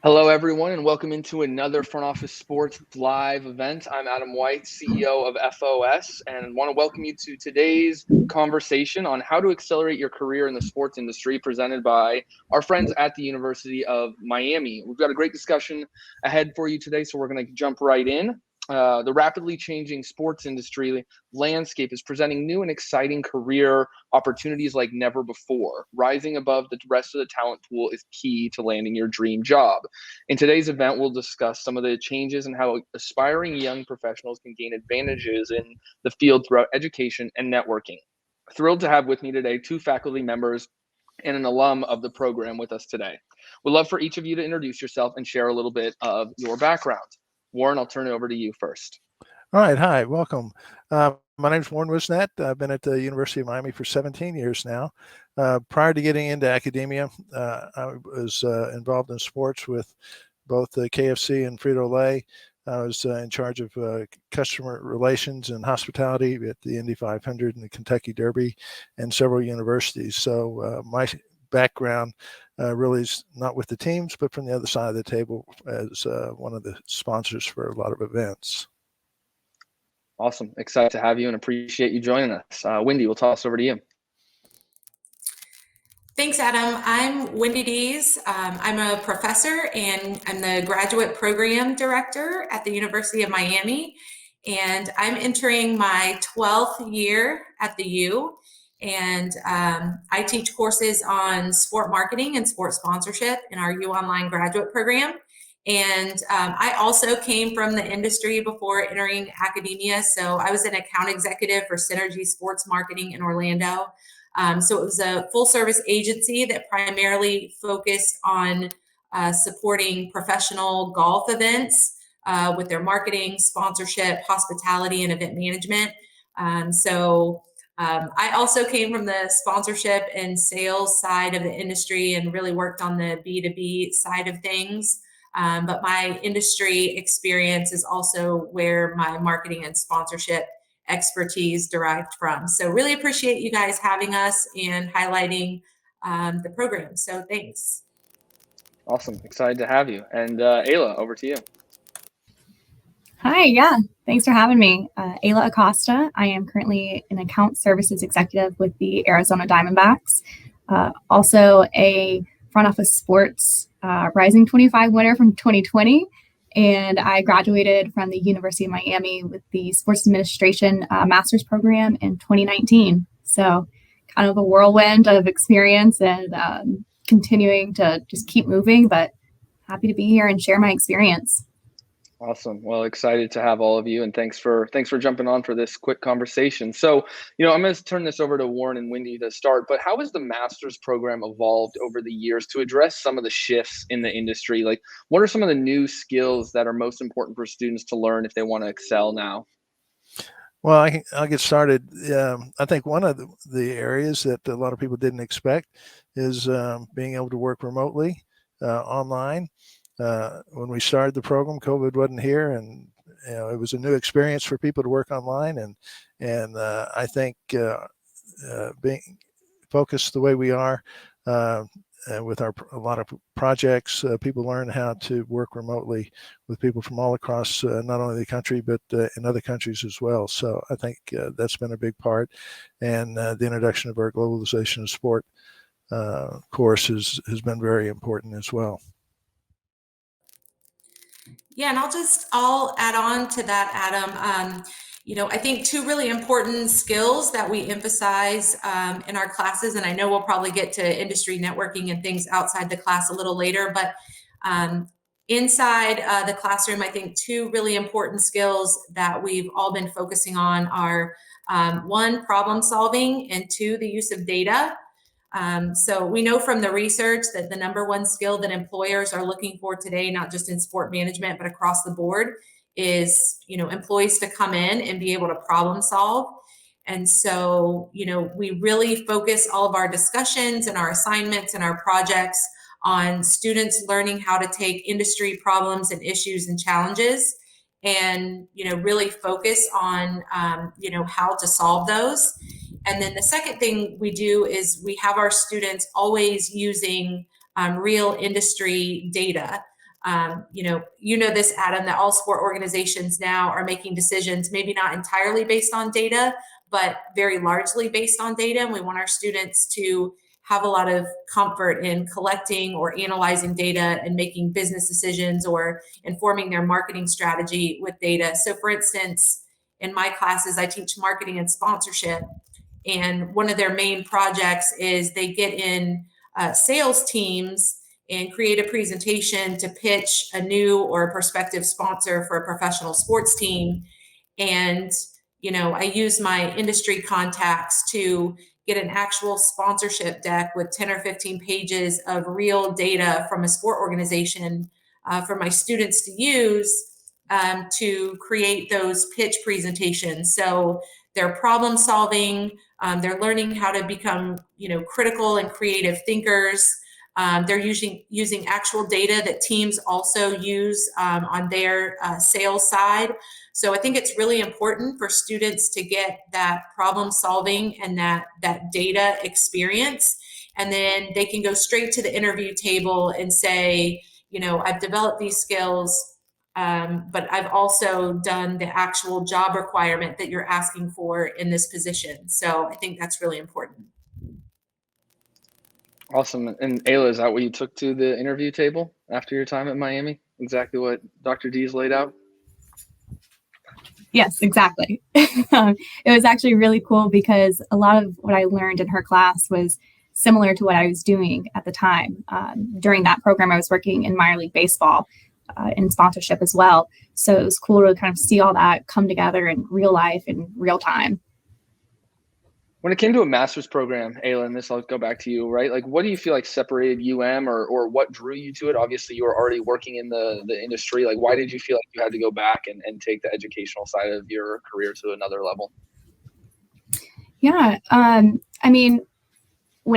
Hello, everyone, and welcome into another Front Office Sports live event. I'm Adam White, CEO of FOS, and want to welcome you to today's conversation on how to accelerate your career in the sports industry, presented by our friends at the University of Miami. We've got a great discussion ahead for you today, so we're going to jump right in. The rapidly changing sports industry landscape is presenting new and exciting career opportunities like never before. Rising above the rest of the talent pool is key to landing your dream job. In today's event, we'll discuss some of the changes and how aspiring young professionals can gain advantages in the field throughout education and networking. Thrilled to have with me today two faculty members and an alum of the program with us today. We'd love for each of you to introduce yourself and share a little bit of your background. Warren, I'll turn it over to you first. All right. Hi, welcome. My name is Warren Whisenant. I've been at the University of Miami for 17 years now. Prior to getting into academia, I was involved in sports with both the KFC and Frito-Lay. I was in charge of customer relations and hospitality at the Indy 500 and the Kentucky Derby and several universities. So my background really is not with the teams, but from the other side of the table as one of the sponsors for a lot of events. Awesome. Excited to have you and appreciate you joining us. Wendy, we'll toss over to you. Thanks, Adam. I'm Wendy Dees. I'm a professor and I'm the graduate program director at the University of Miami. And I'm entering my 12th year at the U. And I teach courses on sport marketing and sport sponsorship in our UOnline graduate program. And I also came from the industry before entering academia. So I was an account executive for Synergy Sports Marketing in Orlando. So it was a full service agency that primarily focused on supporting professional golf events with their marketing, sponsorship, hospitality, and event management. I also came from the sponsorship and sales side of the industry and really worked on the B2B side of things. But my industry experience is also where my marketing and sponsorship expertise derived from. So really appreciate you guys having us and highlighting the program. So thanks. Awesome. Excited to have you. And Ayla, over to you. Hi, yeah, thanks for having me. Ayla Acosta. I am currently an account services executive with the Arizona Diamondbacks. Also a front office sports Rising 25 winner from 2020. And I graduated from the University of Miami with the Sports Administration Master's Program in 2019. So kind of a whirlwind of experience and continuing to just keep moving, but happy to be here and share my experience. Awesome. Well, excited to have all of you, and thanks for jumping on for this quick conversation. So, I'm going to turn this over to Warren and Wendy to start, but how has the master's program evolved over the years to address some of the shifts in the industry? Like, what are some of the new skills that are most important for students to learn if they want to excel now? Well, I'll get started. I think one of the areas that a lot of people didn't expect is being able to work remotely, online. When we started the program, COVID wasn't here, and it was a new experience for people to work online. And I think being focused the way we are with a lot of projects, people learn how to work remotely with people from all across not only the country but in other countries as well. So I think that's been a big part, and the introduction of our globalization of sport course has been very important as well. Yeah, and I'll add on to that, Adam. I think two really important skills that we emphasize in our classes, and I know we'll probably get to industry networking and things outside the class a little later, but inside the classroom, I think two really important skills that we've all been focusing on are one, problem solving, and two, the use of data. So we know from the research that the number one skill that employers are looking for today, not just in sport management, but across the board, is, employees to come in and be able to problem solve. And so, we really focus all of our discussions and our assignments and our projects on students learning how to take industry problems and issues and challenges and, really focus on, how to solve those. And then the second thing we do is we have our students always using real industry data. You know this, Adam, that all sport organizations now are making decisions, maybe not entirely based on data, but very largely based on data. And we want our students to have a lot of comfort in collecting or analyzing data and making business decisions or informing their marketing strategy with data. So for instance, in my classes, I teach marketing and sponsorship. And one of their main projects is they get in sales teams and create a presentation to pitch a new or a prospective sponsor for a professional sports team. And, I use my industry contacts to get an actual sponsorship deck with 10 or 15 pages of real data from a sport organization for my students to use to create those pitch presentations. So they're problem solving, they're learning how to become, critical and creative thinkers. They're using actual data that teams also use on their sales side. So I think it's really important for students to get that problem solving and that data experience. And then they can go straight to the interview table and say, I've developed these skills, but I've also done the actual job requirement that you're asking for in this position. So I think that's really important. Awesome. And Ayla, is that what you took to the interview table after your time at Miami? Exactly what Dr. Dees laid out? Yes, exactly. It was actually really cool because a lot of what I learned in her class was similar to what I was doing at the time. During that program, I was working in minor league baseball in sponsorship as well. So it was cool to kind of see all that come together in real life in real time. When it came to a master's program, Ayla, and this I'll go back to you, right? Like, what do you feel like separated UM or what drew you to it? Obviously, you were already working in the industry. Like, why did you feel like you had to go back and take the educational side of your career to another level? Yeah. When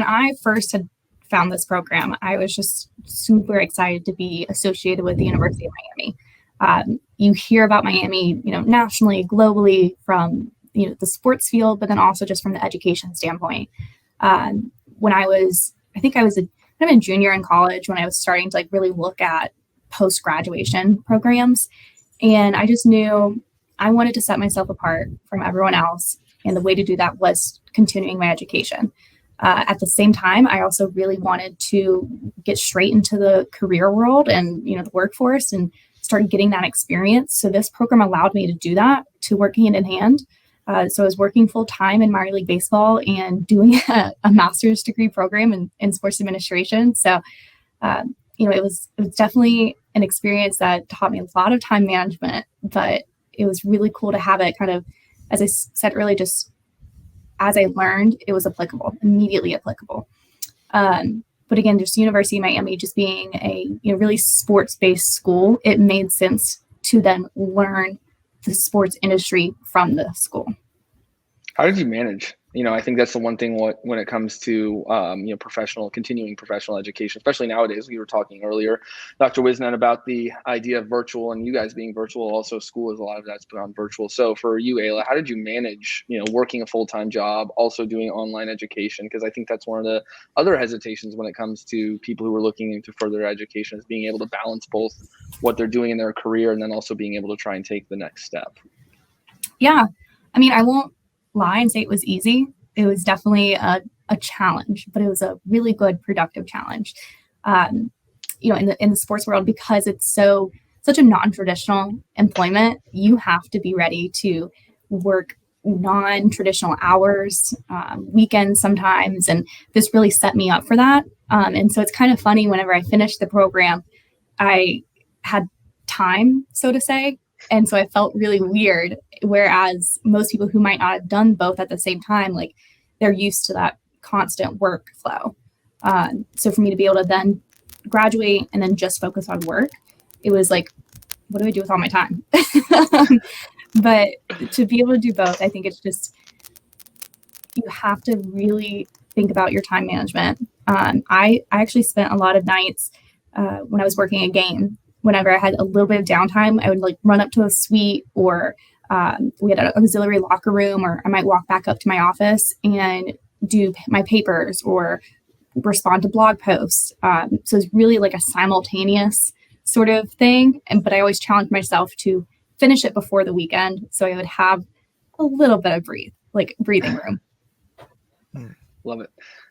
I first had found this program, I was just super excited to be associated with the University of Miami. You hear about Miami, nationally, globally from the sports field, but then also just from the education standpoint. When I was a junior in college when I was starting to really look at post-graduation programs. And I just knew I wanted to set myself apart from everyone else. And the way to do that was continuing my education. At the same time, I also really wanted to get straight into the career world and, the workforce and start getting that experience. So this program allowed me to do that, to work hand in hand. So I was working full time in minor league baseball and doing a master's degree program in sports administration. So, it was definitely an experience that taught me a lot of time management, but it was really cool to have it kind of, as I said earlier, just as I learned, it was immediately applicable. But again, just University of Miami, just being a really sports-based school, it made sense to then learn the sports industry from the school. How did you manage? I think that's the one thing when it comes to continuing professional education, especially nowadays. We were talking earlier, Dr. Whisenant, about the idea of virtual, and you guys being virtual. Also, school is a lot of that's put on virtual. So for you, Ayla, how did you manage, working a full-time job, also doing online education? Because I think that's one of the other hesitations when it comes to people who are looking into further education, is being able to balance both what they're doing in their career and then also being able to try and take the next step. Yeah, I won't lie and say it was easy. It was definitely a challenge, but it was a really good, productive challenge. In the sports world, because it's such a non-traditional employment, you have to be ready to work non-traditional hours, weekends sometimes, and this really set me up for that. And so it's kind of funny, whenever I finished the program, I had time, so to say. And so I felt really weird, whereas most people who might not have done both at the same time, they're used to that constant workflow. So for me to be able to then graduate and then just focus on work, it was like, what do I do with all my time? But to be able to do both, I think it's just, you have to really think about your time management. I actually spent a lot of nights when I was working a game. Whenever I had a little bit of downtime, I would run up to a suite, or we had an auxiliary locker room, or I might walk back up to my office and do my papers or respond to blog posts. So it's really like a simultaneous sort of thing. But I always challenge myself to finish it before the weekend, so I would have a little bit of breathing room. Love it.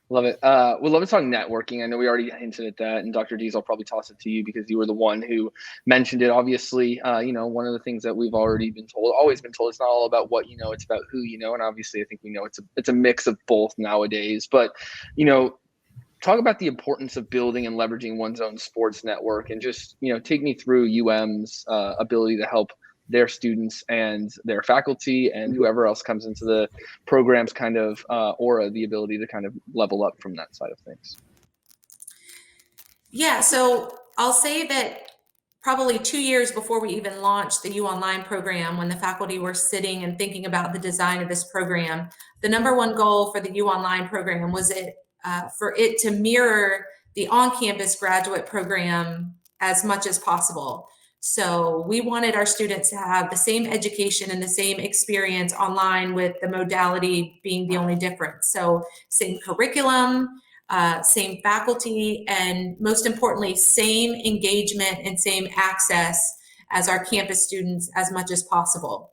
Love it. We'd love to talk networking. I know we already hinted at that, and Dr. Dees, I'll probably toss it to you because you were the one who mentioned it. Obviously, one of the things that we've always been told, it's not all about what you know, it's about who you know. And obviously, I think we know it's a mix of both nowadays. But, talk about the importance of building and leveraging one's own sports network, and just, take me through UM's ability to help their students and their faculty and whoever else comes into the program's kind of aura, the ability to kind of level up from that side of things. Yeah, so I'll say that probably 2 years before we even launched the UOnline program, when the faculty were sitting and thinking about the design of this program, the number one goal for the UOnline program was for it to mirror the on-campus graduate program as much as possible. So we wanted our students to have the same education and the same experience online, with the modality being the only difference. So same curriculum, same faculty, and most importantly, same engagement and same access as our campus students as much as possible.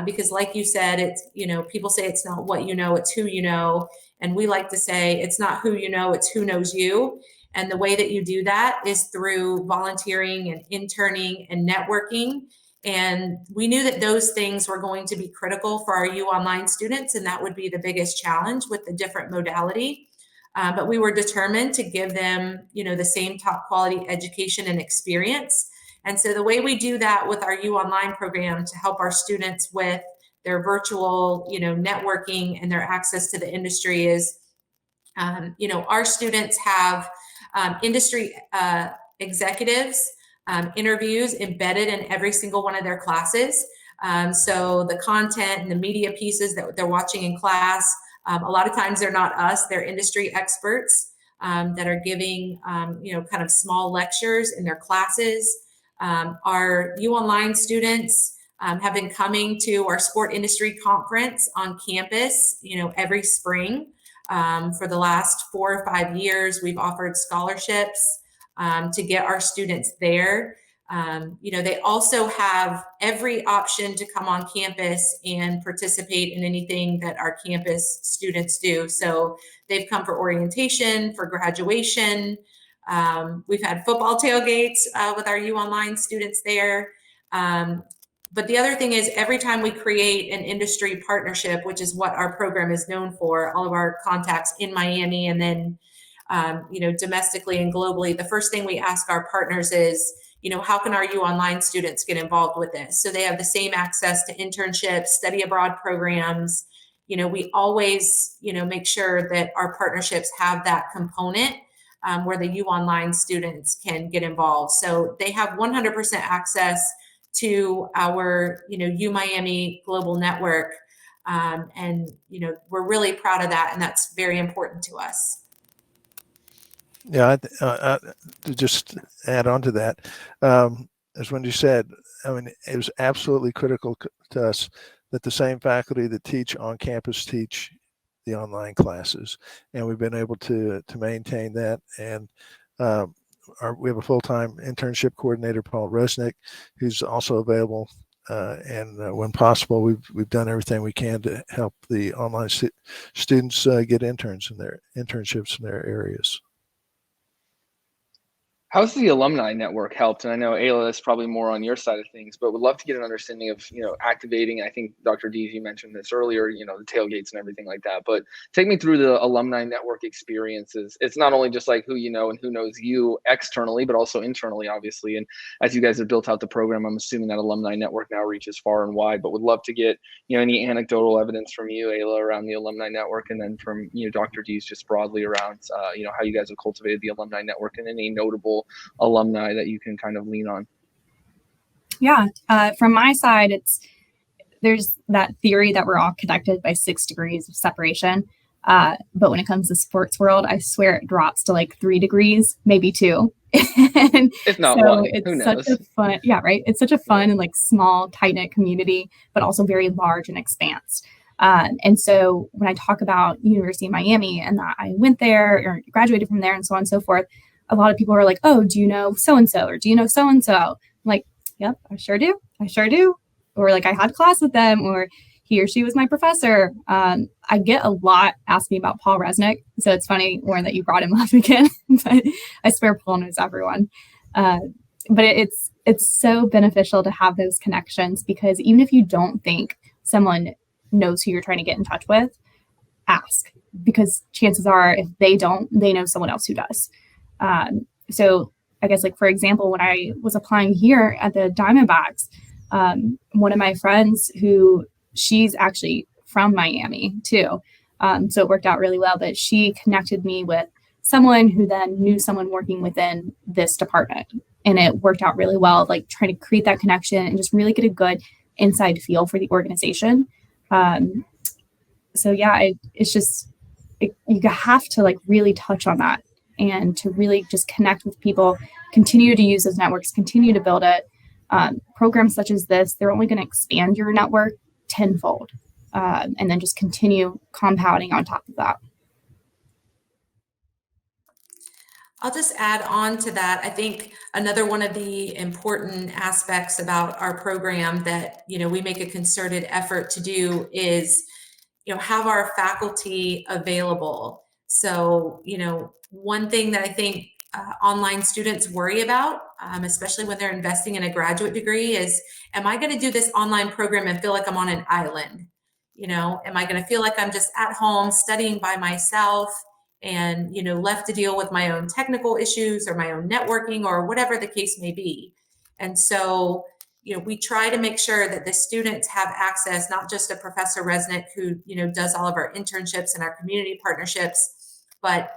Because like you said, it's, people say it's not what you know, it's who you know. And we like to say it's not who you know, it's who knows you. And the way that you do that is through volunteering and interning and networking. And we knew that those things were going to be critical for our UOnline students, and that would be the biggest challenge with the different modality. But we were determined to give them, the same top quality education and experience. And so the way we do that with our UOnline program to help our students with their virtual, networking and their access to the industry is, our students have industry executives interviews embedded in every single one of their classes. So the content and the media pieces that they're watching in class, a lot of times they're not us, they're industry experts that are giving, kind of small lectures in their classes. Our UOnline students have been coming to our sport industry conference on campus, every spring. For the last 4 or 5 years, we've offered scholarships to get our students there. They also have every option to come on campus and participate in anything that our campus students do. So they've come for orientation, for graduation. We've had football tailgates with our UOnline students there. But the other thing is, every time we create an industry partnership, which is what our program is known for, all of our contacts in Miami and then, domestically and globally, the first thing we ask our partners is, how can our UOnline students get involved with this? So they have the same access to internships, study abroad programs. We always, make sure that our partnerships have that component where the UOnline students can get involved. So they have 100% access to our, UMiami global network. And, we're really proud of that. And that's very important to us. Yeah, to just add on to that, as Wendy said, it was absolutely critical to us that the same faculty that teach on campus teach the online classes. And we've been able to maintain that. And we have a full-time internship coordinator, Paul Resnick, who's also available. And when possible, we've done everything we can to help the online students get internships in their areas. How's the alumni network helped? And I know, Ayla, that's probably more on your side of things, but would love to get an understanding of, activating. I think Dr. Dees, you mentioned this earlier, the tailgates and everything like that. But take me through the alumni network experiences. It's not only just like who you know and who knows you externally, but also internally, obviously. And as you guys have built out the program, I'm assuming that alumni network now reaches far and wide. But would love to get, any anecdotal evidence from you, Ayla, around the alumni network, and then from, Dr. Dees just broadly around, how you guys have cultivated the alumni network and any notable alumni that you can kind of lean on. Yeah, from my side, there's that theory that we're all connected by 6 degrees of separation. But when it comes to sports world, I swear it drops to like 3 degrees, maybe 2. If not so one, it's who knows? Such a fun, yeah, right. It's such a fun and like small, tight knit community, but also very large and expanse. And so when I talk about University of Miami and that I went there or graduated from there and so on and so forth, a lot of people are like, oh, do you know so-and-so, or do you know so-and-so? I'm like, yep, I sure do. Or like, I had class with them, or he or she was my professor. I get a lot asking about Paul Resnick. So it's funny, Warren, that you brought him up again. But I swear Paul knows everyone. But it's so beneficial to have those connections, because even if you don't think someone knows who you're trying to get in touch with, ask, because chances are if they don't, they know someone else who does. So I guess, like, for example, when I was applying here at the Diamondbacks, one of my friends, who she's actually from Miami too. So it worked out really well, but she connected me with someone who then knew someone working within this department. And it worked out really well, like trying to create that connection and just really get a good inside feel for the organization. So yeah, it's just, you have to like really touch on that, and to really just connect with people, continue to use those networks, continue to build it. Programs such as this, they're only going to expand your network tenfold, and then just continue compounding on top of that. I'll just add on to that. I think another one of the important aspects about our program that, we make a concerted effort to do is, have our faculty available. So, one thing that I think online students worry about, especially when they're investing in a graduate degree, is, am I going to do this online program and feel like I'm on an island? Am I going to feel like I'm just at home studying by myself and, left to deal with my own technical issues or my own networking or whatever the case may be? And so, we try to make sure that the students have access, not just to Professor Resnick, who, does all of our internships and our community partnerships, but,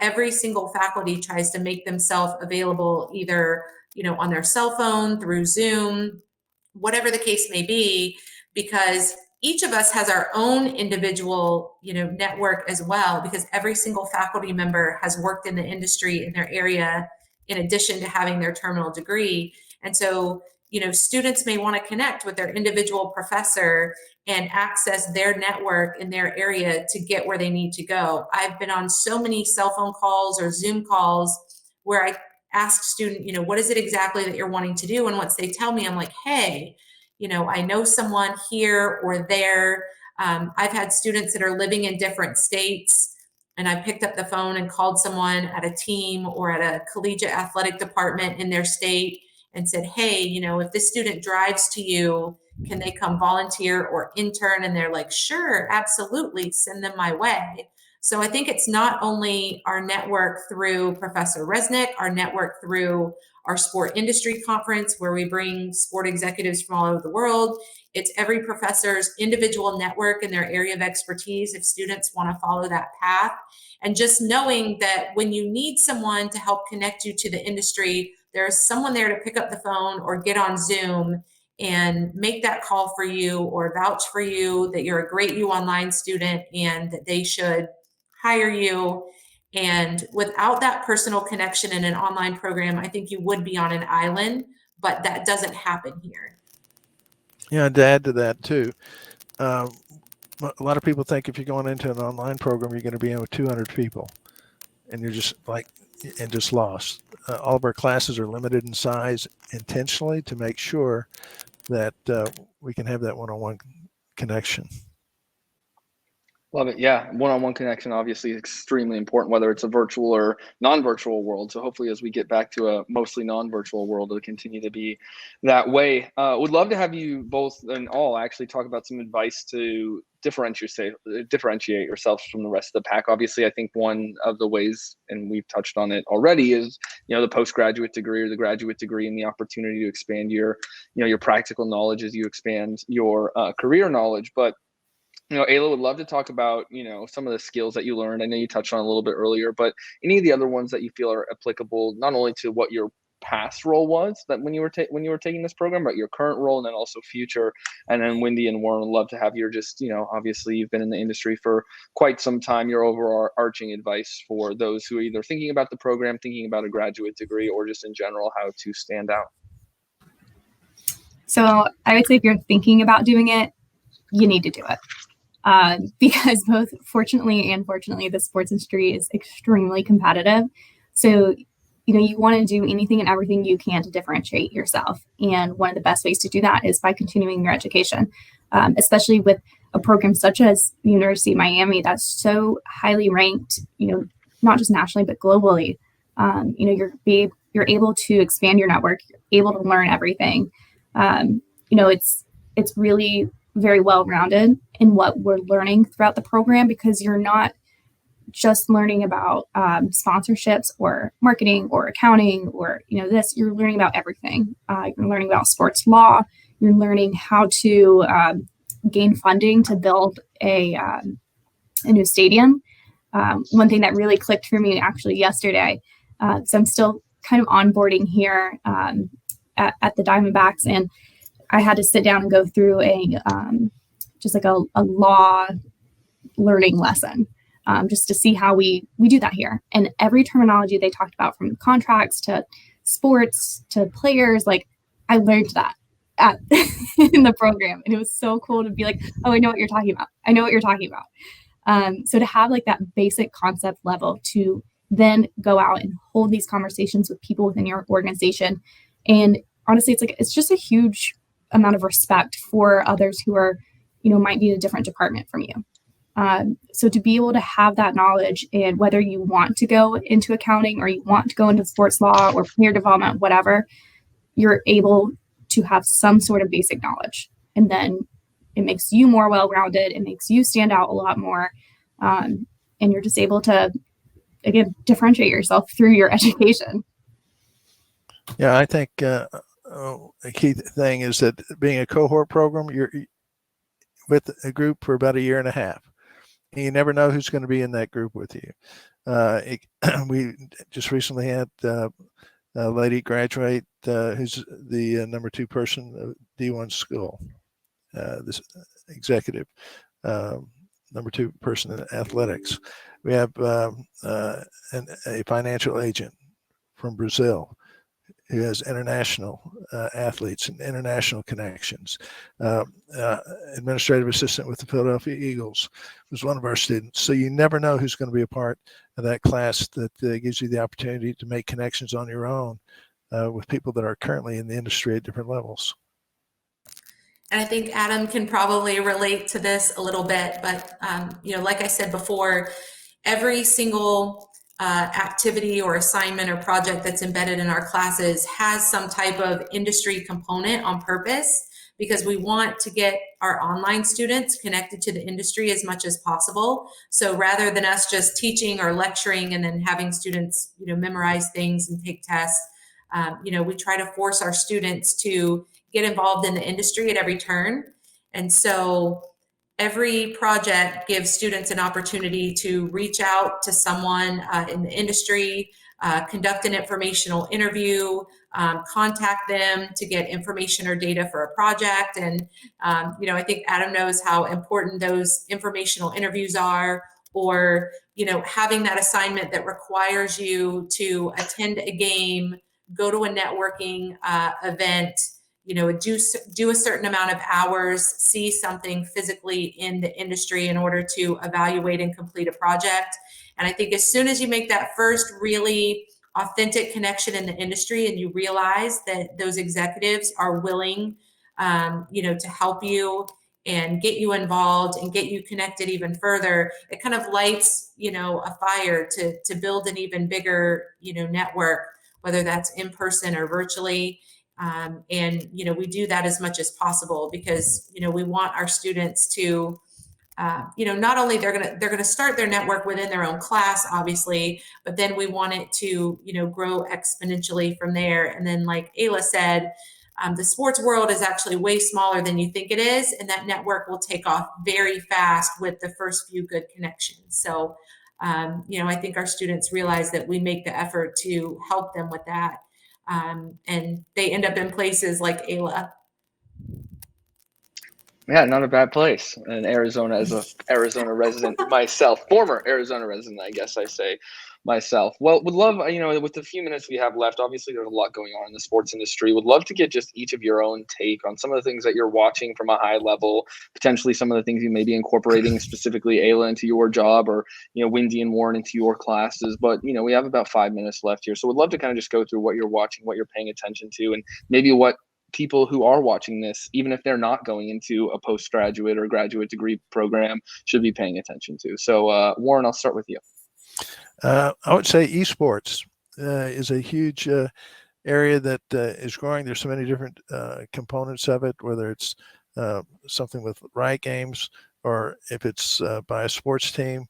every single faculty tries to make themselves available either, on their cell phone, through Zoom, whatever the case may be, because each of us has our own individual, network as well, because every single faculty member has worked in the industry in their area, in addition to having their terminal degree. And so, students may want to connect with their individual professor and access their network in their area to get where they need to go. I've been on so many cell phone calls or Zoom calls where I ask student, what is it exactly that you're wanting to do? And once they tell me, I'm like, hey, I know someone here or there. I've had students that are living in different states, and I picked up the phone and called someone at a team or at a collegiate athletic department in their state and said, hey, if this student drives to you, can they come volunteer or intern? And they're like, sure, absolutely, send them my way. So I think it's not only our network through Professor Resnick, our network through our sport industry conference, where we bring sport executives from all over the world. It's every professor's individual network in their area of expertise, if students want to follow that path. And just knowing that when you need someone to help connect you to the industry, there's someone there to pick up the phone or get on Zoom and make that call for you or vouch for you that you're a great UOnline student and that they should hire you. And without that personal connection in an online program, I think you would be on an island, but that doesn't happen here. Yeah, to add to that too, a lot of people think if you're going into an online program, you're going to be in with 200 people, and you're just lost. All of our classes are limited in size intentionally to make sure that we can have that one-on-one connection. Love it. Yeah. One-on-one connection obviously is extremely important, whether it's a virtual or non-virtual world. So hopefully as we get back to a mostly non-virtual world, it'll continue to be that way. Would love to have you both and all actually talk about some advice to differentiate yourselves from the rest of the pack. Obviously, I think one of the ways, and we've touched on it already, is, the postgraduate degree or the graduate degree and the opportunity to expand your practical knowledge as you expand your career knowledge. But Ayla, would love to talk about, some of the skills that you learned. I know you touched on a little bit earlier, but any of the other ones that you feel are applicable, not only to what your past role was that when you were taking this program, but your current role and then also future. And then Wendy and Warren, would love to have your obviously you've been in the industry for quite some time, your overarching advice for those who are either thinking about the program, thinking about a graduate degree, or just in general, how to stand out. So I would say if you're thinking about doing it, you need to do it. Because both fortunately and unfortunately, the sports industry is extremely competitive. So you want to do anything and everything you can to differentiate yourself. And one of the best ways to do that is by continuing your education, especially with a program such as the University of Miami that's so highly ranked, not just nationally, but globally. You're able to expand your network, you're able to learn everything. It's really very well-rounded in what we're learning throughout the program, because you're not just learning about sponsorships or marketing or accounting or you're learning about everything. You're learning about sports law. You're learning how to gain funding to build a new stadium. One thing that really clicked for me actually yesterday, so I'm still kind of onboarding here at the Diamondbacks, and I had to sit down and go through a law learning lesson. Just to see how we do that here. And every terminology they talked about, from contracts to sports to players, like I learned that in the program. And it was so cool to be like, oh, I know what you're talking about. I know what you're talking about. So to have like that basic concept level to then go out and hold these conversations with people within your organization. And honestly, it's just a huge amount of respect for others who are, might be in a different department from you. So to be able to have that knowledge, and whether you want to go into accounting or you want to go into sports law or player development, whatever, you're able to have some sort of basic knowledge. And then it makes you more well-rounded. It makes you stand out a lot more. And you're just able to, again, differentiate yourself through your education. Yeah, I think a key thing is that being a cohort program, you're with a group for about a year and a half. And you never know who's going to be in that group with you. We just recently had a lady graduate who's the number 2 person of D1 school, this executive, number 2 person in athletics. We have a financial agent from Brazil who has international athletes and international connections. Administrative assistant with the Philadelphia Eagles was one of our students. So you never know who's going to be a part of that class that gives you the opportunity to make connections on your own with people that are currently in the industry at different levels. And I think Adam can probably relate to this a little bit, but like I said before, every single activity or assignment or project that's embedded in our classes has some type of industry component on purpose, because we want to get our online students connected to the industry as much as possible. So rather than us just teaching or lecturing and then having students, memorize things and take tests, we try to force our students to get involved in the industry at every turn. And so every project gives students an opportunity to reach out to someone in the industry, conduct an informational interview, contact them to get information or data for a project. And, I think Adam knows how important those informational interviews are, or, having that assignment that requires you to attend a game, go to a networking event, do a certain amount of hours, see something physically in the industry in order to evaluate and complete a project. And I think as soon as you make that first really authentic connection in the industry, and you realize that those executives are willing, to help you and get you involved and get you connected even further, it kind of lights, a fire to build an even bigger, network, whether that's in person or virtually. And we do that as much as possible, because we want our students to not only they're gonna start their network within their own class, obviously, but then we want it to grow exponentially from there. And then, like Ayla said, the sports world is actually way smaller than you think it is, and that network will take off very fast with the first few good connections. So I think our students realize that we make the effort to help them with that. And they end up in places like Ayla. Yeah, not a bad place. And Arizona, as a Arizona resident myself, former Arizona resident, I guess I say myself. Well, would love, with the few minutes we have left, obviously there's a lot going on in the sports industry. Would love to get just each of your own take on some of the things that you're watching from a high level, potentially some of the things you may be incorporating specifically, Ayla, into your job, or, Wendy and Warren into your classes. But, we have about 5 minutes left here. So would love to kind of just go through what you're watching, what you're paying attention to, and maybe what people who are watching this, even if they're not going into a postgraduate or graduate degree program, should be paying attention to. So, Warren, I'll start with you. I would say esports is a huge area that is growing. There's so many different components of it, whether it's something with Riot Games or if it's by a sports team.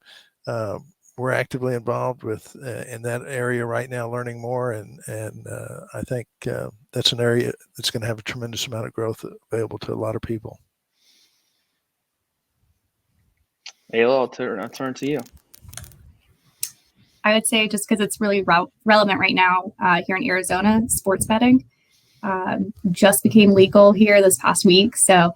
We're actively involved in that area right now, learning more, and I think that's an area that's going to have a tremendous amount of growth available to a lot of people. Ayla, I'll turn to you. I would say just because it's really relevant right now here in Arizona, sports betting just became legal here this past week. So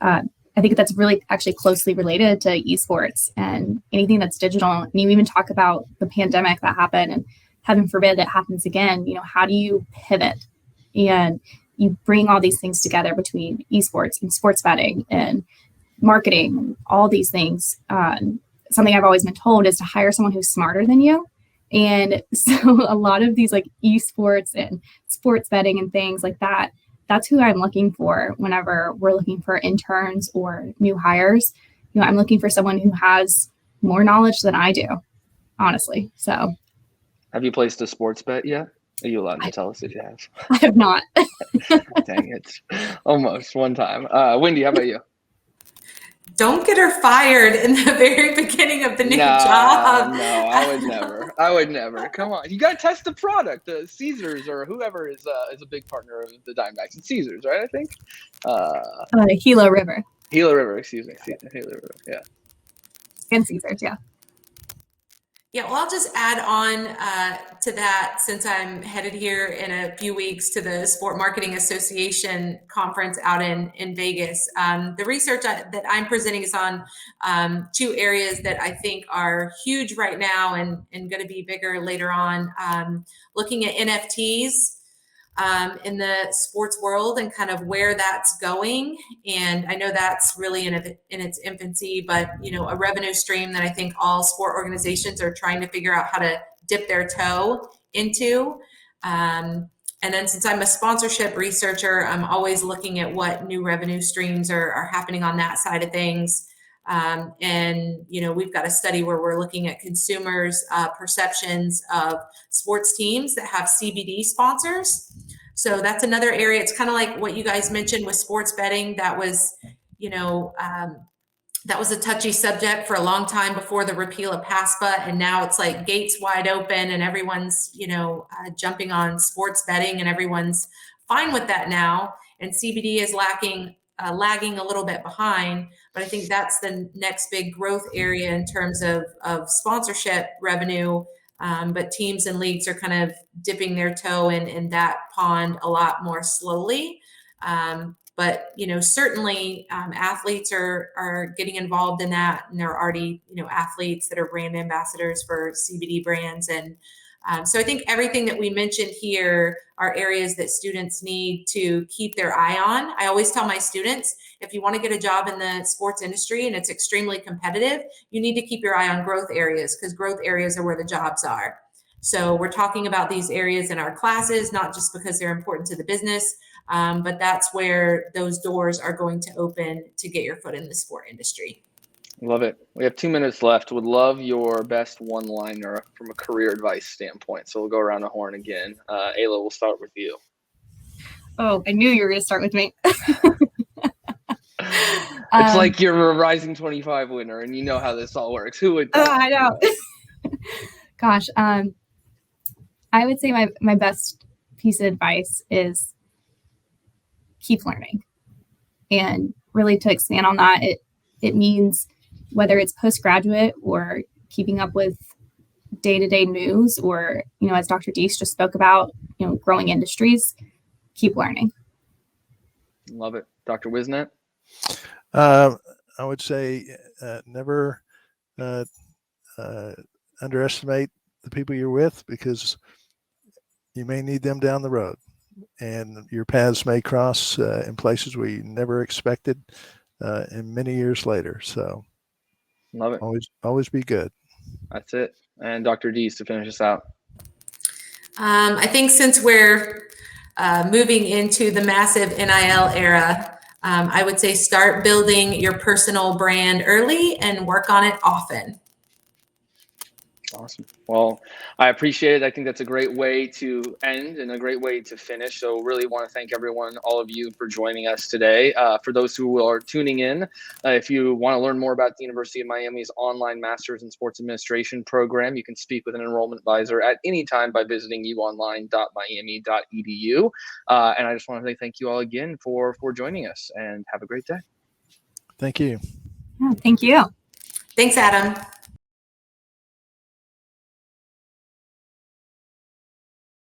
I think that's really actually closely related to esports and anything that's digital. And you even talk about the pandemic that happened, and heaven forbid it happens again. How do you pivot? And you bring all these things together between esports and sports betting and marketing and all these things. Something I've always been told is to hire someone who's smarter than you. And so a lot of these like esports and sports betting and things like that, that's who I'm looking for whenever we're looking for interns or new hires. I'm looking for someone who has more knowledge than I do, honestly. So, have you placed a sports bet yet? Are you allowed to tell us if you have? I have not. Dang it. Almost one time. Wendy, how about you? Don't get her fired in the very beginning of the new job. No, I would never. Come on. You got to test the product. Caesars or whoever is a big partner of the Diamondbacks. It's Caesars, right? I think. Gila River. Gila River, excuse me. Gila River, yeah. And Caesars, yeah. Yeah, well, I'll just add on to that, since I'm headed here in a few weeks to the Sport Marketing Association conference out in Vegas. The research that I'm presenting is on two areas that I think are huge right now and going to be bigger later on. Looking at NFTs in the sports world and kind of where that's going. And I know that's really in its infancy, but a revenue stream that I think all sport organizations are trying to figure out how to dip their toe into. And then since I'm a sponsorship researcher, I'm always looking at what new revenue streams are happening on that side of things. And we've got a study where we're looking at consumers' perceptions of sports teams that have CBD sponsors. So that's another area. It's kind of like what you guys mentioned with sports betting. That was, that was a touchy subject for a long time before the repeal of PASPA. And now it's like gates wide open and everyone's, jumping on sports betting and everyone's fine with that now. And CBD is lagging a little bit behind, but I think that's the next big growth area in terms of sponsorship revenue. But teams and leagues are kind of dipping their toe in that pond a lot more slowly. But certainly athletes are getting involved in that, and there are already athletes that are brand ambassadors for CBD brands. And so I think everything that we mentioned here are areas that students need to keep their eye on. I always tell my students, if you want to get a job in the sports industry and it's extremely competitive, you need to keep your eye on growth areas, because growth areas are where the jobs are. So we're talking about these areas in our classes, not just because they're important to the business, but that's where those doors are going to open to get your foot in the sport industry. Love it. We have 2 minutes left. Would love your best one-liner from a career advice standpoint. So we'll go around the horn again. Ayla, we'll start with you. Oh, I knew you were going to start with me. It's like you're a Rising 25 winner, and you know how this all works. Who would? Oh, I know. Gosh, I would say my best piece of advice is keep learning. And really, to expand on that, it means whether it's postgraduate or keeping up with day-to-day news, or, as Dr. Dees just spoke about, growing industries, keep learning. Love it. Dr. Whisenant? I would say never underestimate the people you're with, because you may need them down the road, and your paths may cross in places where you never expected, and many years later. So Love it. Always be good. That's it. And Dr. Dees, to finish us out. I think since we're moving into the massive NIL era, I would say start building your personal brand early and work on it often. Awesome. Well, I appreciate it. I think that's a great way to end and a great way to finish. So really want to thank everyone, all of you, for joining us today. For those who are tuning in, if you want to learn more about the University of Miami's online Masters in Sports Administration program, you can speak with an enrollment advisor at any time by visiting uonline.miami.edu. And I just want to say thank you all again for joining us, and have a great day. Thank you. Yeah, thank you. Thanks, Adam.